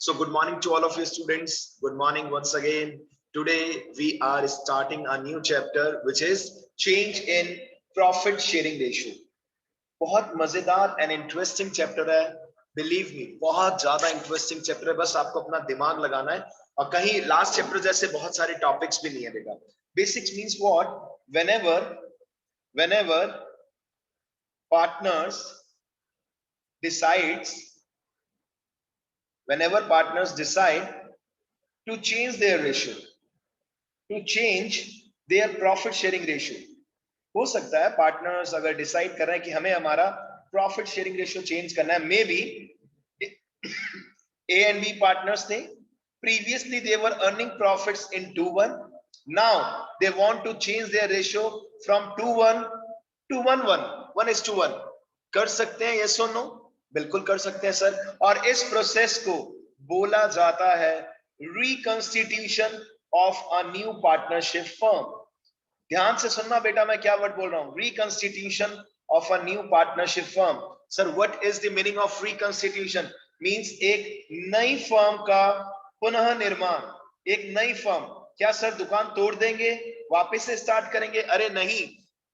So good morning to all of you students. Good morning once again. Today we are starting a new chapter which is change in profit sharing ratio. बहुत मजेदार and interesting chapter है. Believe me, बहुत ज्यादा interesting chapter है. बस आपको अपना दिमाग लगाना है और कहीं लास्ट चैप्टर जैसे बहुत सारे टॉपिक्स भी नहीं है बेटा. Basics means what? whenever partners decide to change their ratio, to change their profit sharing ratio. हो सकता है पार्टनर्स अगर डिसाइड कर रहे हैं कि हमें हमारा प्रॉफिट शेयरिंग रेशियो चेंज करना है. Maybe A and B partners थे, previously they were earning profits in 2-1. Now they want to change their ratio from 2-1 to 1-1, 1:1. कर सकते हैं? यस और नो? बिल्कुल कर सकते हैं सर. और इस प्रोसेस को बोला जाता है reconstitution of a new partnership firm. ध्यान से सुनना बेटा, मैं क्या वर्ड बोल रहा हूं. Reconstitution of a new partnership firm. Sir what is the meaning of reconstitution? Means एक नई फर्म का पुनः निर्माण. एक नई फर्म. क्या सर दुकान तोड़ देंगे, वापस से स्टार्ट करेंगे? अरे नहीं,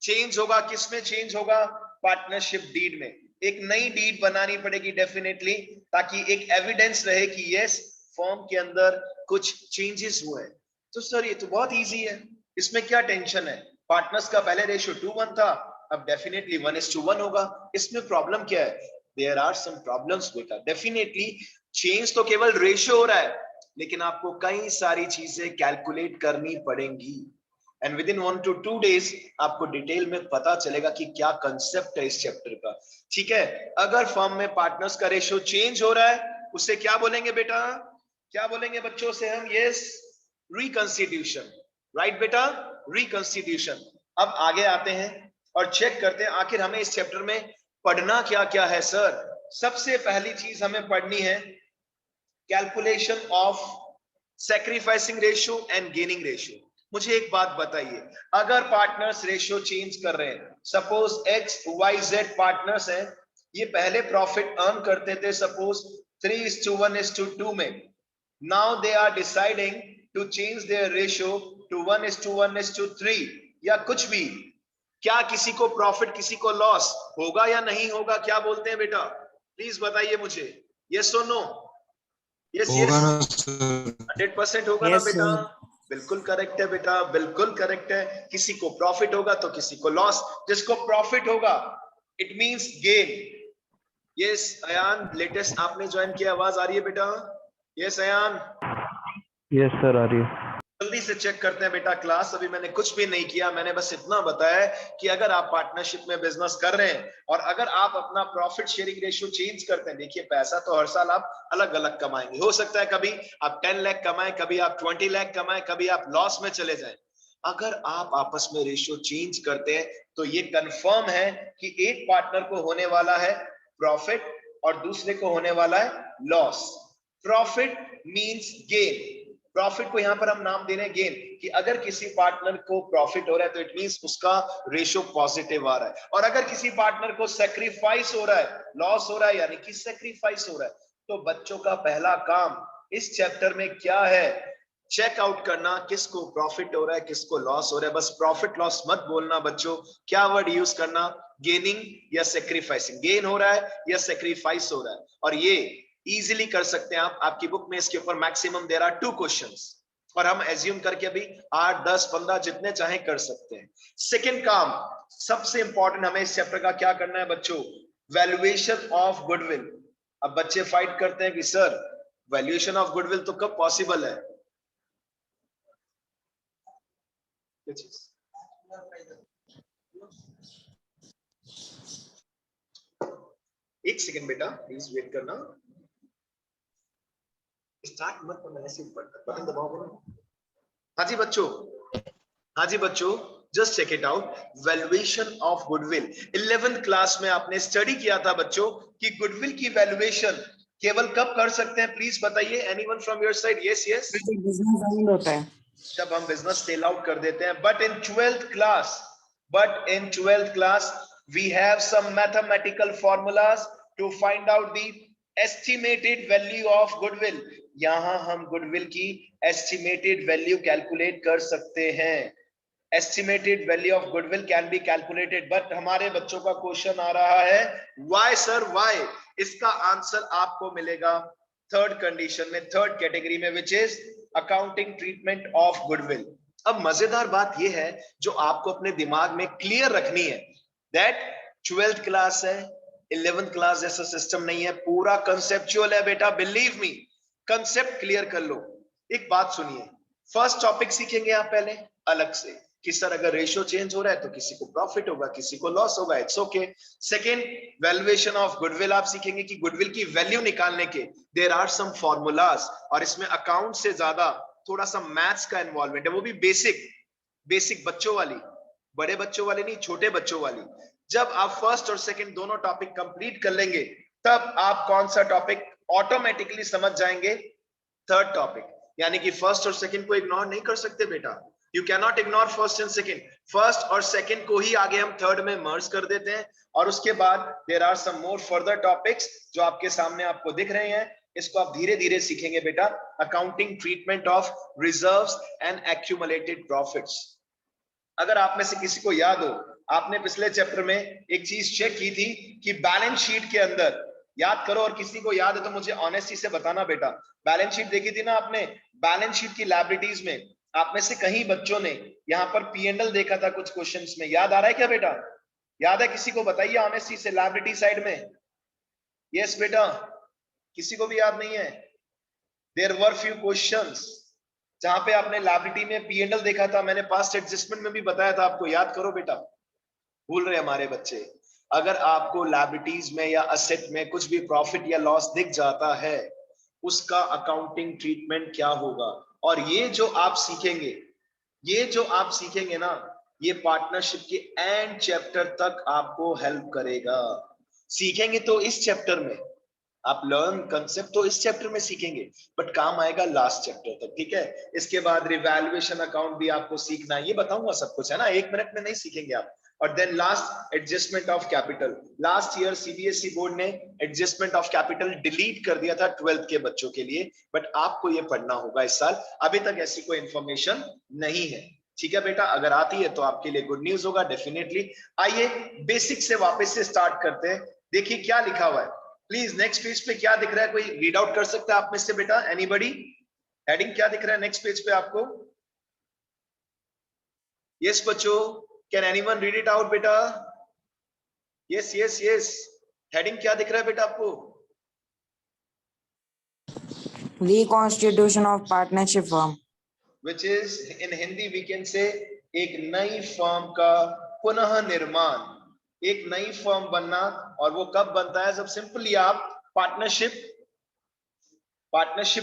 चेंज होगा. किसमें चेंज होगा? पार्टनरशिप डीड में. एक नई डीड बनानी पड़ेगी डेफिनेटली, ताकि एक एविडेंस रहे कि यस फर्म के अंदर कुछ चेंजेस हुए. तो सर ये तो बहुत इजी है, इसमें क्या टेंशन है? पार्टनर्स का पहले रेशियो 2-1 था, अब डेफिनेटली 1:1 होगा. इसमें प्रॉब्लम क्या है? देयर आर सम प्रॉब्लम्स बेटा. डेफिनेटली चेंज तो केवल रेशियो हो रहा है, लेकिन आपको कई सारी चीजें कैलकुलेट करनी पड़ेंगी. And with in 1 to 2 days आपको डिटेल में पता चलेगा कि क्या कंसेप्ट है इस चैप्टर का. ठीक है. अगर फर्म में पार्टनर्स का रेशियो चेंज हो रहा है, उसे क्या बोलेंगे बेटा? क्या बोलेंगे बच्चों से हम? Yes, reconstitution. राइट बेटा, रिकंस्टिट्यूशन. अब आगे आते हैं और चेक करते हैं आखिर हमें इस चैप्टर में पढ़ना क्या क्या है. सर सबसे पहली चीज हमें पढ़नी है calculation of sacrificing ratio and gaining ratio. मुझे एक बात बताइए, अगर पार्टनर्स रेशियो चेंज कर रहे हैं, सपोज XYZ पार्टनर्स हैं, ये पहले प्रॉफिट अर्न करते थे सपोज 3:1:2 में. Now they are deciding to change their ratio to 1:1:3 या कुछ भी. क्या किसी को प्रॉफिट, किसी को लॉस होगा या नहीं होगा? क्या बोलते हैं बेटा? प्लीज बताइए मुझे. यस और नो? यस यस, 100% होगा ना बेटा? बिल्कुल करेक्ट है बेटा, बिल्कुल करेक्ट है. किसी को प्रॉफिट होगा तो किसी को लॉस. जिसको प्रॉफिट होगा it means gain. Yes Ayaan, latest आपने ज्वाइन किया, आवाज आ रही है बेटा? यस अयान? यस सर आ रही है. जल्दी से चेक करते हैं बेटा क्लास. अभी मैंने कुछ भी नहीं किया, मैंने बस इतना बताया कि अगर आप पार्टनरशिप में बिजनेस कर रहे हैं और अगर आप अपना प्रॉफिट शेयरिंग रेशियो चेंज करते हैं, देखिए पैसा तो हर साल आप अलग अलग कमाएंगे. हो सकता है कभी आप 10 लाख कमाएं, कभी आप 20 लाख कमाएं, कभी आप लॉस में चले जाएं. अगर आप आपस में रेशियो चेंज करते हैं तो ये कंफर्म है कि एक पार्टनर को होने वाला है प्रॉफिट और दूसरे को होने वाला है loss. Profit means gain. Profit को यहां पर हम नाम दे रहे हैं गेन, कि अगर किसी पार्टनर को प्रॉफिट हो रहा है तो इट मींस उसका रेशियो पॉजिटिव आ रहा है. और अगर किसी पार्टनर को सैक्रिफाइस हो रहा है, लॉस हो रहा है, यानी कि सैक्रिफाइस हो रहा है, तो बच्चों का पहला काम इस चैप्टर में क्या है? चेक आउट करना किसको प्रॉफिट हो रहा है, किसको लॉस हो रहा है. बस प्रॉफिट लॉस मत बोलना बच्चों. क्या वर्ड यूज करना? गेनिंग या सैक्रिफाइसिंग. गेन हो रहा है या सैक्रिफाइस हो रहा है. और ये इजीली कर सकते हैं आप. आपकी बुक में इसके ऊपर मैक्सिमम देयर आर 2 क्वेश्चंस और हम एज्यूम करके अभी 8, 10, 15 जितने चाहे कर सकते हैं. सेकंड काम, सबसे इंपॉर्टेंट, हमें इस चैप्टर का क्या करना है बच्चों? Valuation of goodwill. अब बच्चे फाइट करते हैं कि सर वैल्यूएशन ऑफ गुडविल तो कब पॉसिबल है? एक सेकंड बेटा, प्लीज वेट करना. स्टार्ट मत करना, ऐसे बटन दबाओगे ना. हाँ जी बच्चों, हाँ जी बच्चों, just check it out. Valuation of goodwill. 11th class में आपने स्टडी किया था बच्चों कि गुडविल की वैल्यूएशन केवल कब कर सकते हैं? प्लीज बताइए, anyone from your side. Yes yes, business and होता है जब हम बिजनेस सेल आउट कर देते हैं. But in 12th class we have some mathematical formulas to find out the estimated value of goodwill, यहां हम गुडविल की एस्टिमेटेड वैल्यू कैलकुलेट कर सकते हैं। Estimated value of goodwill can be calculated, but हमारे बच्चों का क्वेश्चन आ रहा है व्हाई सर व्हाई। इसका आंसर आपको मिलेगा थर्ड कंडीशन में, थर्ड कैटेगरी में, which is accounting treatment of goodwill. अब मजेदार बात यह है जो आपको अपने दिमाग में क्लियर रखनी है, दैट 12th क्लास है, 11th क्लास जैसा सिस्टम नहीं है, पूरा कंसेप्चुअल है बेटा, बिलीव मी। कंसेप्ट क्लियर कर लो। एक बात सुनिए, फर्स्ट टॉपिक सीखेंगे आप पहले अलग से कि सर अगर रेशियो चेंज हो रहा है तो किसी को प्रॉफिट होगा, किसी को लॉस होगा, it's okay. Second, valuation of goodwill आप सीखेंगे कि गुडविल की वैल्यू निकालने के देयर आर सम फॉर्मूलाज, और इसमें अकाउंट से ज्यादा थोड़ा सा मैथ्स का इन्वॉल्वमेंट है, वो भी बेसिक बेसिक बच्चों वाली, बड़े बच्चों वाली नहीं, छोटे बच्चों वाली। जब आप फर्स्ट और सेकंड दोनों टॉपिक कंप्लीट कर लेंगे तब आप कौन सा टॉपिक ऑटोमेटिकली समझ जाएंगे, थर्ड टॉपिक। यानी कि फर्स्ट और सेकंड को इग्नोर नहीं कर सकते बेटा, you can not ignore first and second. First और सेकंड को ही आगे हम थर्ड में मर्ज कर देते हैं, और उसके बाद there are some more further topics जो आपके सामने आपको दिख रहे हैं, इसको आप धीरे धीरे सीखेंगे बेटा। Accounting treatment of reserves and accumulated profits. अगर आप में से किसी को याद हो, आपने पिछले चैप्टर में एक चीज चेक की थी कि बैलेंस शीट के अंदर, याद करो, और किसी को याद है तो मुझे ऑनेस्टी से बताना बेटा, बैलेंस शीट देखी थी ना आपने? बैलेंस शीट की लायबिलिटीज में आप में से कई बच्चों ने यहाँ पर P&L देखा था कुछ क्वेश्चंस में, याद आ रहा है क्या बेटा? याद है किसी को? बताइए ऑनेस्टी से, लायबिलिटी साइड में। यस बेटा, किसी को भी याद नहीं है? देयर वर फ्यू क्वेश्चंस जहां पे आपने लायबिलिटी में P&L देखा था, मैंने पास्ट एडजस्टमेंट में भी बताया था आपको, याद करो बेटा। भूल रहे हमारे बच्चे। अगर आपको लायबिलिटीज में या असेट में कुछ भी प्रॉफिट या लॉस दिख जाता है, उसका अकाउंटिंग ट्रीटमेंट क्या होगा, और ये जो आप सीखेंगे, ये जो आप सीखेंगे ना, ये पार्टनरशिप के एंड चैप्टर तक आपको हेल्प करेगा। सीखेंगे तो इस चैप्टर में, आप लर्न कंसेप्ट तो इस चैप्टर में सीखेंगे, बट काम आएगा लास्ट चैप्टर तक, ठीक है? इसके बाद रिवैल्यूएशन अकाउंट भी आपको सीखना है, ये बताऊंगा सब कुछ, है ना, 1 मिनट में नहीं सीखेंगे आप। और then last, adjustment of capital. Last year CBSE board ने एडजस्टमेंट ऑफ कैपिटल डिलीट कर दिया था 12th के बच्चों के लिए, बट आपको ये पढ़ना होगा इस साल। अभी तक ऐसी कोई इंफॉर्मेशन नहीं है, ठीक है बेटा? अगर आती है तो आपके लिए गुड न्यूज होगा डेफिनेटली। आइए बेसिक से वापस से स्टार्ट करते हैं। देखिए क्या लिखा हुआ है, प्लीज नेक्स्ट पेज पे क्या दिख रहा है, कोई रीड आउट कर सकता है आप में से बेटा? एनीबॉडी? हेडिंग क्या दिख रहा है नेक्स्ट पेज पे आपको? यस बच्चों, can anyone read it out बेटा? यस यस यस, हेडिंग क्या दिख रहा है बेटा आपको? Reconstitution of partnership firm. Which is in Hindi we can say एक नई फर्म का पुनः निर्माण, एक नई फर्म बनना। और वो कब बनता है? जब सिंपली आप पार्टनरशिप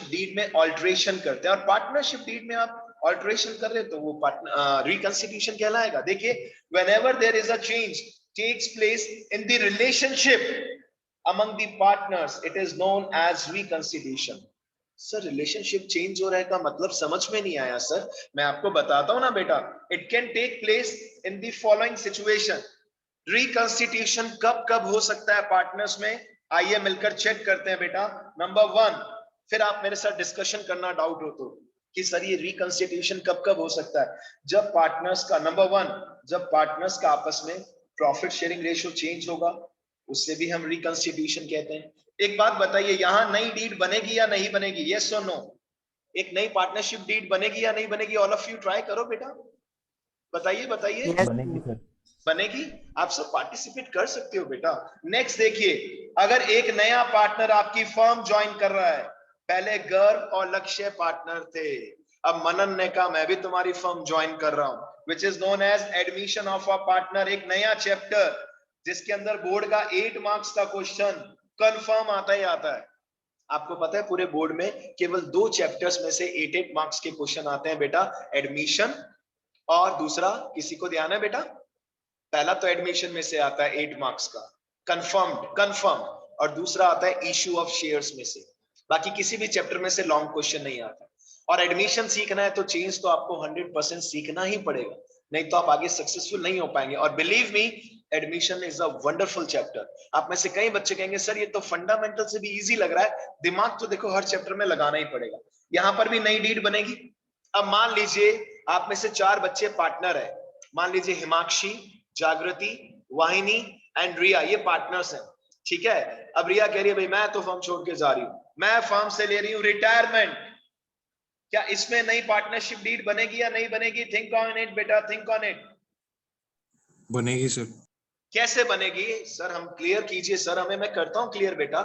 डीड में ऑल्टरेशन करते हैं, और पार्टनरशिप डीड में आप ऑल्टरेशन कर रहे तो वो रिकंस्टिट्यूशन कहलाएगा। देखिए, whenever there is a change takes place in the relationship among the partners, it is known as reconstitution. Sir relationship change हो रहा है का मतलब समझ में नहीं आया सर, मैं आपको बताता हूं ना बेटा। It can take place in the following situation. Reconstitution कब कब हो सकता है पार्टनर्स में? आइए मिलकर चेक करते हैं बेटा। नंबर 1, फिर आप मेरे साथ डिस्कशन करना डाउट हो तो, कि सर ये रिकंस्टिट्यूशन कब कब हो सकता है? जब पार्टनर्स का, नंबर 1, जब पार्टनर्स का आपस में प्रॉफिट शेयरिंग रेशियो चेंज होगा, उससे भी हम रिकंस्टिट्यूशन कहते हैं। एक बात बताइए, यहां नई डीड बनेगी या नहीं बनेगी? यस और नो? एक नई पार्टनरशिप डीड बनेगी या नहीं बनेगी? ऑल ऑफ यू ट्राई करो बेटा, बताइए बताइए। Yes. बनेगी सर। बनेगी? आप सब पार्टिसिपेट कर सकते हो बेटा। नेक्स्ट देखिए, अगर एक नया पार्टनर आपकी फर्म ज्वाइन कर रहा है, पहले गर्व और लक्ष्य पार्टनर थे, अब मनन ने कहा मैं भी तुम्हारी फर्म ज्वाइन कर रहा हूं, which is known as admission of a partner. एक नया चैप्टर जिसके अंदर बोर्ड का 8 मार्क्स का क्वेश्चन कंफर्म आता ही आता है। आपको पता है पूरे बोर्ड में केवल 2 चैप्टर्स में से 8 मार्क्स के क्वेश्चन आते हैं बेटा, एडमिशन और दूसरा, किसी को ध्यान है बेटा? पहला तो एडमिशन में से आता है 8 मार्क्स का, कंफर्म, और दूसरा आता है इश्यू ऑफ शेयर्स में से। बाकी किसी भी चैप्टर में से लॉन्ग क्वेश्चन नहीं आता। और एडमिशन सीखना है तो चेंज तो आपको 100% सीखना ही पड़ेगा, नहीं तो आप आगे सक्सेसफुल नहीं हो पाएंगे। और believe me, admission is a wonderful chapter. आप में से कई बच्चे कहेंगे सर ये तो फंडामेंटल से भी इजी लग रहा है, दिमाग तो देखो हर चैप्टर में लगाना ही पड़ेगा। यहाँ पर भी नई डीड बनेगी। अब मान लीजिए आप में से 4 बच्चे पार्टनर है, मान लीजिए हिमाक्षी, जागृति, वाहिनी एंड रिया, ये पार्टनर्स हैं, ठीक है। अब रिया कह रही है भाई मैं तो फर्म छोड़ के जा रही हूं, मैं फर्म से ले रही हूं रिटायरमेंट। क्या इसमें नई पार्टनरशिप डीड बनेगी या नहीं बनेगी? थिंक ऑन इट बेटा, थिंक ऑन इट। बनेगी सर। कैसे बनेगी सर? हम क्लियर कीजिए सर हमें। मैं करता हूं क्लियर बेटा।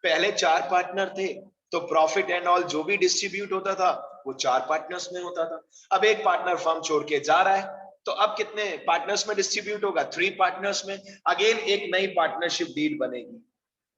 पहले 4 पार्टनर थे तो प्रॉफिट एंड ऑल जो भी डिस्ट्रीब्यूट होता था वो 4 पार्टनर्स में होता था। अब एक पार्टनर फर्म छोड़ के जा रहा है तो अब कितने पार्टनर्स में डिस्ट्रीब्यूट होगा? 3 पार्टनर्स में। अगेन एक नई पार्टनरशिप डीड बनेगी।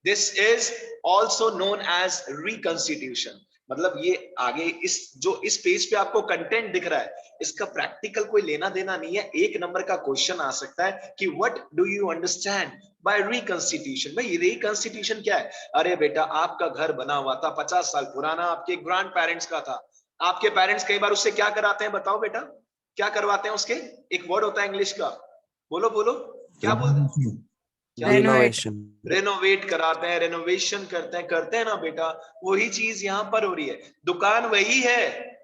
This is also known as reconstitution. मतलब ये आगे इस पेज पे आपको कंटेंट दिख रहा है, इसका प्रैक्टिकल कोई लेना देना नहीं है। 1 नंबर का क्वेश्चन आ सकता है कि what do you understand by reconstitution? भाई रिकंस्टिट्यूशन क्या है? अरे बेटा आपका घर बना हुआ था 50 साल पुराना, आपके ग्रैंड पेरेंट्स का था, आपके पेरेंट्स कई बार उससे क्या कराते हैं बताओ बेटा, क्या करवाते हैं उसके? एक वर्ड होता है इंग्लिश का, बोलो बोलो, क्या बोलते हैं? Renovation. रेनोवेट कराते हैं, रेनोवेशन करते हैं ना बेटा। वही चीज यहाँ पर हो रही है। दुकान वही है,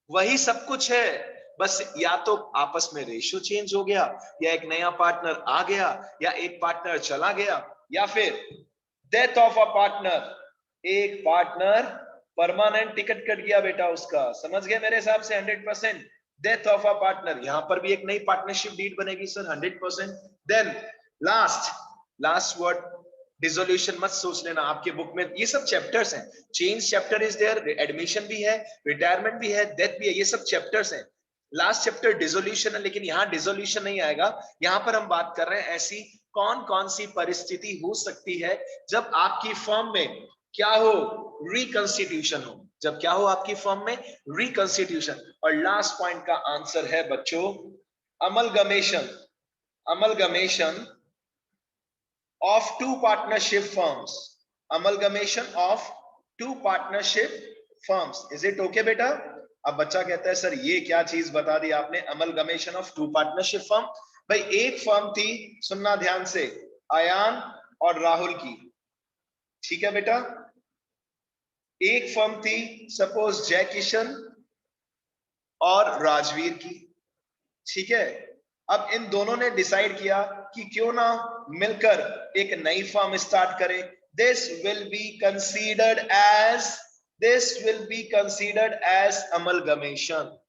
वही सब कुछ है, बस या तो आपस में रेशियो चेंज हो गया, या एक नया पार्टनर आ गया, या एक पार्टनर चला गया, या फिर डेथ ऑफ अ पार्टनर। एक पार्टनर परमानेंट टिकट कट गया बेटा उसका, समझ गए मेरे हिसाब से 100%। डेथ ऑफ अ पार्टनर, यहां पर भी एक नई पार्टनरशिप डीड बनेगी sir 100%। Then last word dissolution मत सोच लेना, आपके बुक में ये सब चैप्टर्स हैं। Change chapter is there, admission भी है, रिटायरमेंट भी है, डेथ भी है, ये सब चैप्टर्स हैं। लास्ट चैप्टर डिसोल्यूशन है, लेकिन यहाँ डिसोल्यूशन नहीं आएगा। यहाँ पर हम बात कर रहे हैं ऐसी कौन कौन सी परिस्थिति हो सकती है जब आपकी फर्म में क्या हो? रिकंस्टिट्यूशन हो। जब क्या हो आपकी फर्म में? रिकंस्टिट्यूशन। और लास्ट पॉइंट का आंसर है बच्चों amalgamation. Amalgamation of two partnership firms. Amalgamation of two partnership firms. Is it okay बेटा? अब बच्चा कहता है सर ये क्या चीज बता दी आपने, amalgamation of two partnership firm. भाई एक फर्म थी, सुनना ध्यान से, अयान और राहुल की, ठीक है बेटा। एक फर्म थी सपोज जय किशन और राजवीर की, ठीक है। अब इन दोनों ने डिसाइड किया कि क्यों ना मिलकर एक नई फर्म स्टार्ट करें। This will be considered as amalgamation.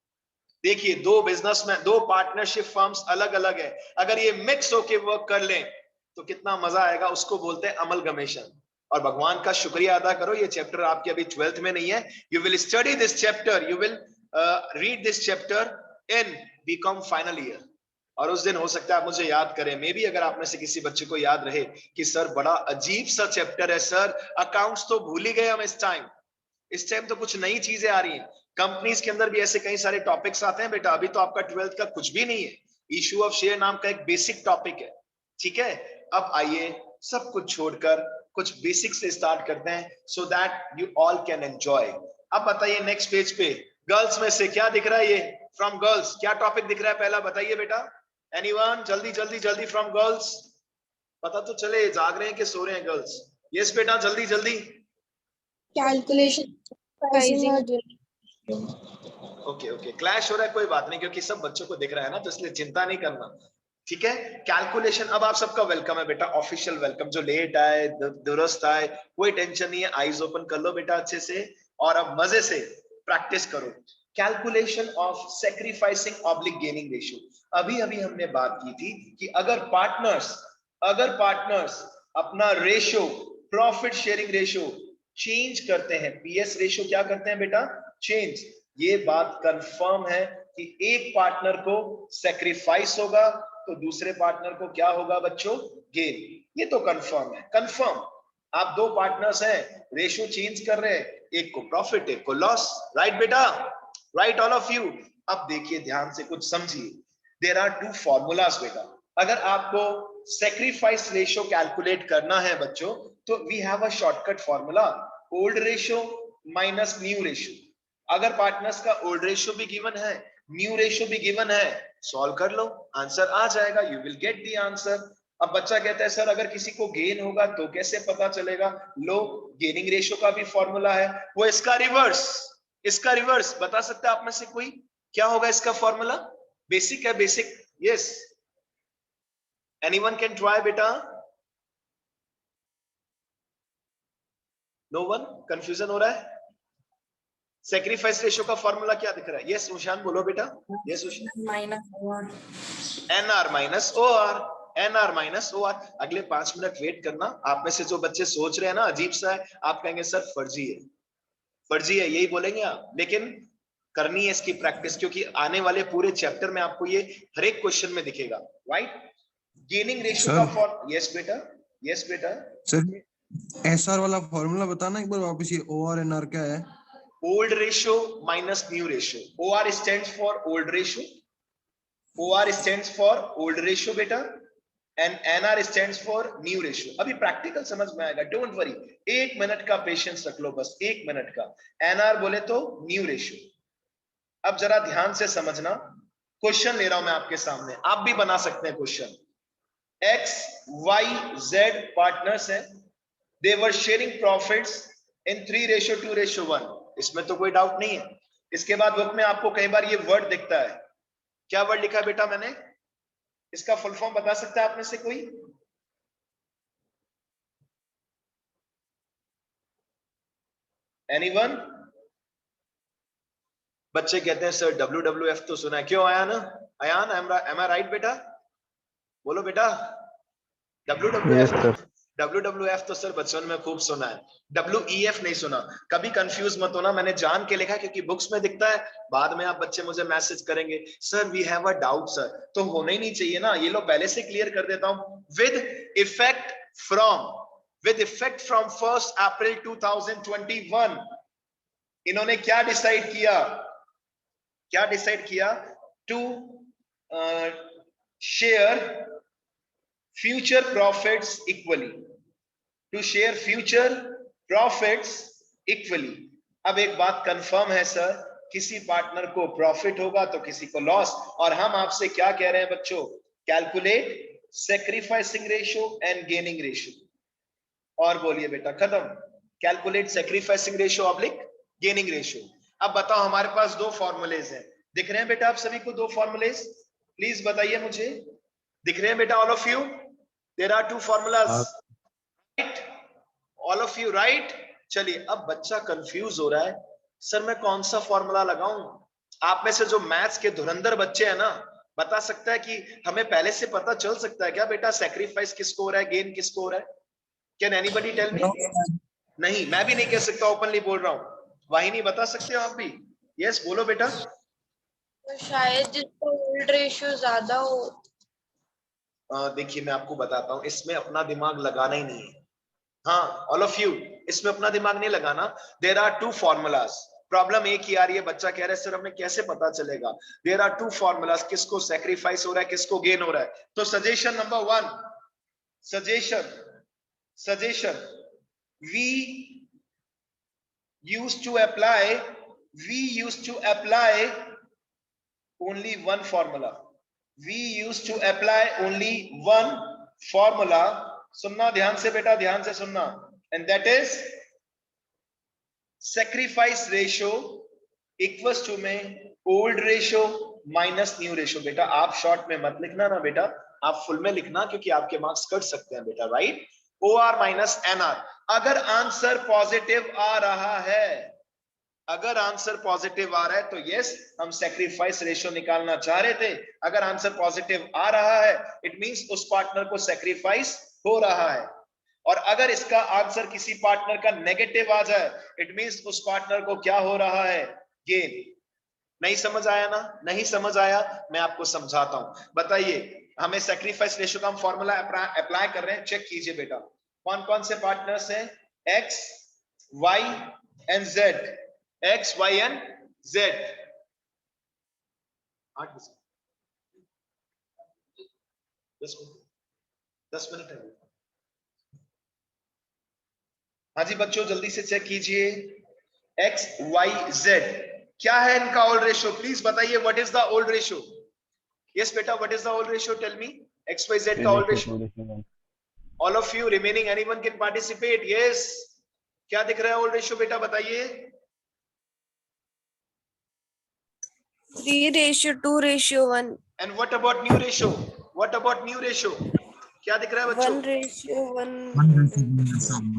देखिए दो बिजनेस में दो पार्टनरशिप फर्म्स अलग अलग है, अगर ये मिक्स होके वर्क कर लें तो कितना मजा आएगा, उसको बोलते हैं अमलगमेशन। और भगवान का शुक्रिया अदा करो ये चैप्टर आपके अभी 12th में नहीं है। You will study this chapter, you will read this chapter in BCom final year. और उस दिन हो सकता है आप मुझे याद करें, मे भी अगर आप में से किसी बच्चे को याद रहे कि सर बड़ा अजीब सा चैप्टर है सर, अकाउंट्स तो भूल ही गए हम इस टाइम तो कुछ नई चीजें आ रही हैं। कंपनीज के अंदर भी ऐसे कई सारे टॉपिक्स आते हैं बेटा, अभी तो आपका 12th का कुछ भी नहीं है। इशू ऑफ शेयर नाम का एक बेसिक टॉपिक है, ठीक है। अब आइए सब कुछ छोड़कर कुछ बेसिक से स्टार्ट करते हैं so that you all can enjoy. अब बताइए नेक्स्ट पेज पे गर्ल्स में से क्या दिख रहा है? ये फ्रॉम गर्ल्स क्या टॉपिक दिख रहा है पहला बताइए बेटा। एनीवन? जल्दी जल्दी जल्दी फ्रॉम गर्ल्स, पता तो चले जाग रहे हैं कि सो रहे हैं गर्ल्स। यस बेटा जल्दी जल्दी। कैलकुलेशन, ओके ओके, क्लैश हो रहा है, कोई बात नहीं, क्योंकि सब बच्चों को दिख रहा है ना, तो इसलिए चिंता नहीं करना, ठीक है। कैलकुलेशन, अब आप सबका वेलकम है बेटा, ऑफिशियल वेलकम। जो लेट आए दुरुस्त आए कोई टेंशन नहीं है, आईज ओपन कर लो बेटा अच्छे से और अब मजे से प्रैक्टिस करो। Calculation of sacrificing oblique gaining ratio. अभी अभी हमने बात की थी कि अगर पार्टनर्स अपना ratio, profit sharing ratio change करते हैं, पीएस रेशियो क्या करते हैं बेटा? चेंज। ये बात कंफर्म है कि एक पार्टनर को सैक्रिफाइस होगा तो दूसरे पार्टनर को क्या होगा बच्चों? गेन। ये तो कंफर्म है, कंफर्म। आप दो पार्टनर्स हैं, रेशियो चेंज कर रहे हैं, एक को प्रॉफिट एक को लॉस, राइट बेटा? Right all of you. अब देखिए ध्यान से कुछ समझिए, देयर आर टू फॉर्मूलाज बेटा। अगर आपको सैक्रिफाइस रेशियो कैलकुलेट करना है बच्चों तो we have a shortcut formula, old ratio minus new ratio. अगर पार्टनर्स का ओल्ड रेशियो भी गिवन है न्यू रेशियो भी गिवन है, सॉल्व कर लो, आंसर आ जाएगा, you will get the answer. अब बच्चा कहता है सर अगर किसी को गेन होगा तो कैसे पता चलेगा? लो, गेनिंग रेशियो का भी फॉर्मूला है, वो इसका रिवर्स बता सकता है आप में से कोई? क्या होगा इसका फॉर्मूला? बेसिक है, basic. Yes, anyone can try बेटा? No one? कंफ्यूजन हो रहा है? सेक्रीफाइस रेशियो का फॉर्मूला क्या दिख रहा है? यस उशान बोलो बेटा। Yes Ushan. NR minus O R, NR minus O R. अगले 5 मिनट वेट करना। आप में से जो बच्चे सोच रहे हैं ना अजीब सा है, आप कहेंगे सर फर्जी है, फर्जी है, यही बोलेंगे आप, लेकिन करनी है इसकी प्रैक्टिस, क्योंकि आने वाले पूरे चैप्टर में आपको ये हर एक क्वेश्चन में दिखेगा, राइट? गेनिंग रेशियो का फॉर्म, यस बेटा, यस बेटा। सर एसआर वाला फॉर्मूला बताना एक बार वापस, ये ओआर एनआर क्या है? Old ratio minus new ratio. OR stands for old ratio, OR stands for old ratio बेटा, and NR stands for new ratio. अभी प्रैक्टिकल समझ में आएगा, डोंट वरी, 1 मिनट का पेशेंस रख लो, बस 1 मिनट का। एनआर बोले तो न्यू रेशियो। अब जरा ध्यान से समझना, क्वेश्चन ले रहा हूं मैं आपके सामने, आप भी बना सकते हैं question. X Y Z partners हैं, दे वर शेयरिंग प्रॉफिट्स इन 3:2:1। इसमें तो कोई डाउट नहीं है। इसके बाद बुक में आपको कई बार ये वर्ड दिखता है, क्या वर्ड लिखा है बेटा मैंने? इसका फुल फॉर्म बता सकता है आप में से कोई? एनीवन? बच्चे कहते हैं सर WWF तो सुना है, क्यों आया ना? अयान, एम आई राइट बेटा? बोलो बेटा। Yes, WWF, sir. WWF तो सर बचपन में खूब सुना है, WEF नहीं सुना। कभी कंफ्यूज मत होना, मैंने जान के लिखा क्योंकि बुक्स में दिखता है, बाद में आप बच्चे मुझे मैसेज करेंगे sir we have a doubt sir, तो होना ही नहीं चाहिए ना, ये लो पहले से क्लियर कर देता हूं। विद इफेक्ट फ्रॉम 1 अप्रैल 2021, इन्होंने क्या डिसाइड किया? क्या डिसाइड किया? To share future profits equally, to share future profits equally. अब एक बात कंफर्म है सर, किसी पार्टनर को प्रॉफिट होगा तो किसी को लॉस, और हम आपसे क्या कह रहे हैं बच्चों? Calculate sacrificing ratio and gaining ratio. और बोलिए बेटा, खत्म। Calculate sacrificing ratio oblique gaining ratio. अब बताओ, हमारे पास 2 फॉर्मूलेज हैं, दिख रहे हैं बेटा आप सभी को 2 फॉर्मूलेज? प्लीज बताइए मुझे, दिख रहे हैं बेटा all of you? There are 2 formulas, right? All of you right? चलिए, अब बच्चा कंफ्यूज हो रहा है, सर मैं कौन सा फॉर्मूला लगाऊं? आप में से जो मैथ्स के धुरंधर बच्चे हैं ना, बता सकता है कि हमें पहले से पता चल सकता है क्या बेटा सैक्रिफाइस किसको हो रहा है, गेन किसको हो रहा है? Can anybody tell me? नहीं, मैं भी नहीं कह सकता, ओपनली बोल रहा हूं। वाहिनी बता सकते हो आप भी? यस बोलो बेटा। तो शायद जिसका ओल्ड रेशियो ज्यादा हो। देखिए मैं आपको बताता हूं, इसमें अपना दिमाग लगाना ही नहीं है। हाँ ऑल ऑफ यू, इसमें अपना दिमाग नहीं लगाना। There are 2 formulas. प्रॉब्लम एक ही आ रही है, बच्चा कह रहा है सर हमें कैसे पता चलेगा? देयर आर 2 फॉर्मूलाज, किसको सैक्रिफाइस हो रहा है, किसको गेन हो रहा है। तो suggestion number 1, suggestion we used to apply only one formula. We used to apply only one formula. सुनना ध्यान से बेटा, ध्यान से सुनना, and that is sacrifice ratio equals to में old ratio minus new ratio। बेटा आप शॉर्ट में मत लिखना ना बेटा, आप फुल में लिखना, क्योंकि आपके मार्क्स कट सकते हैं बेटा, राइट? OR minus NR। अगर आंसर पॉजिटिव आ रहा है, अगर आंसर पॉजिटिव आ रहा है तो यस, हम सैक्रिफाइस रेशियो निकालना चाह रहे थे। अगर आंसर पॉजिटिव आ रहा है इट मींस उस पार्टनर को सैक्रिफाइस हो रहा है, और अगर इसका आंसर किसी पार्टनर का नेगेटिव आ जाए इट मींस उस पार्टनर को क्या हो रहा है? गेन। नहीं समझ आया ना? नहीं समझ आया? मैं आपको समझाता हूं, बताइए। हमें सैक्रिफाइस रेशियो का हम फॉर्मूला अप्लाई कर रहे हैं, चेक कीजिए बेटा। कौन कौन से पार्टनर्स हैं? X Y and Z, X Y and Z. 10 minute है। हाँ जी बच्चों, जल्दी से चेक कीजिए। एक्स वाई जेड, क्या है इनका ओल्ड रेशियो? प्लीज बताइए, what is the old ratio? Yes बेटा, what is the old ratio? Tell me, XYZ का old ratio. All of you remaining, anyone can participate. Yes, क्या दिख रहा है ओल्ड रेशियो बेटा, बताइए. 3:2:1. And what about new ratio? What about new ratio? क्या दिख रहा है बच्चों? 1:1.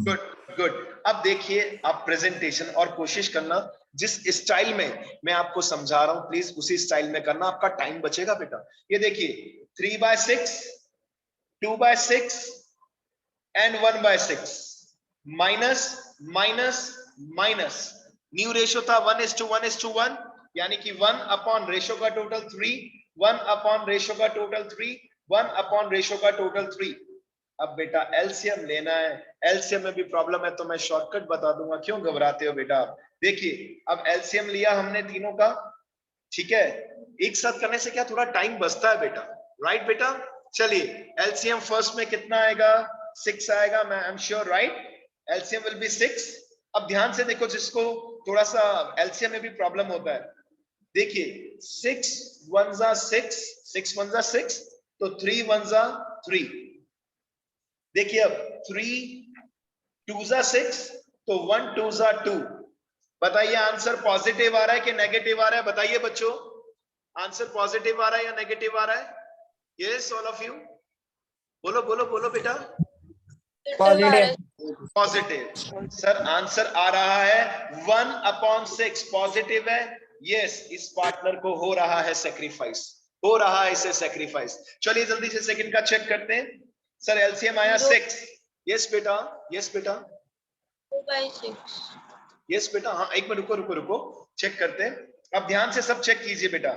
Good good. अब देखिए, आप प्रेजेंटेशन और कोशिश करना जिस स्टाइल में मैं आपको समझा रहा हूं, प्लीज उसी स्टाइल में करना, आपका टाइम बचेगा बेटा. ये देखिए, 3/6, 2/6 and 1/6, minus minus minus. New ratio था 1:1:1, यानी कि 1 अपॉन रेशियो का टोटल 3, 1 अपॉन रेशियो का टोटल 3, 1 अपॉन रेशियो का टोटल 3. अब बेटा एलसीएम लेना है. एलसीएम में भी प्रॉब्लम है तो मैं शॉर्टकट बता दूंगा, क्यों घबराते हो बेटा आप. देखिए, अब एलसीएम लिया हमने तीनों का, ठीक है. एक साथ करने से क्या थोड़ा टाइम बचता है बेटा, राइट बेटा. चलिए, एलसीएम फर्स्ट में कितना आएगा? 6 आएगा, मैं I am sure, right. LCM will be 6. अब ध्यान से देखो, जिसको थोड़ा सा एलसीएम में भी प्रॉब्लम होता है, देखिए 6 1 6, 6 1 6, तो 3 1 3. देखिए अब 3 2 6, तो 1 2 2. बताइए आंसर पॉजिटिव आ रहा है कि नेगेटिव आ रहा है? बताइए बच्चों, आंसर पॉजिटिव आ रहा है या नेगेटिव आ रहा है? यस, ऑल ऑफ यू बोलो बोलो बोलो बेटा. पॉजिटिव. सर आंसर आ रहा है 1/6, पॉजिटिव है. यस, इस पार्टनर को हो रहा है सेक्रीफाइस, हो रहा है इसे सेक्रीफाइस. चलिए जल्दी से सेकंड का चेक करते हैं. सर एलसीएम आया 6. यस बेटा, यस बेटा, 2/6. यस बेटा. हाँ, एक मिनट रुको रुको रुको, चेक करते हैं. अब ध्यान से सब चेक कीजिए बेटा.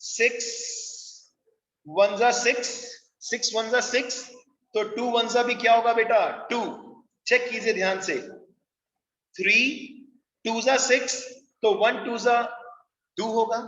6 1 6, 6 1 6, तो 2 1 भी क्या होगा बेटा? 2. चेक कीजिए ध्यान से. 3 2 6, तो 1 2 2 होगा.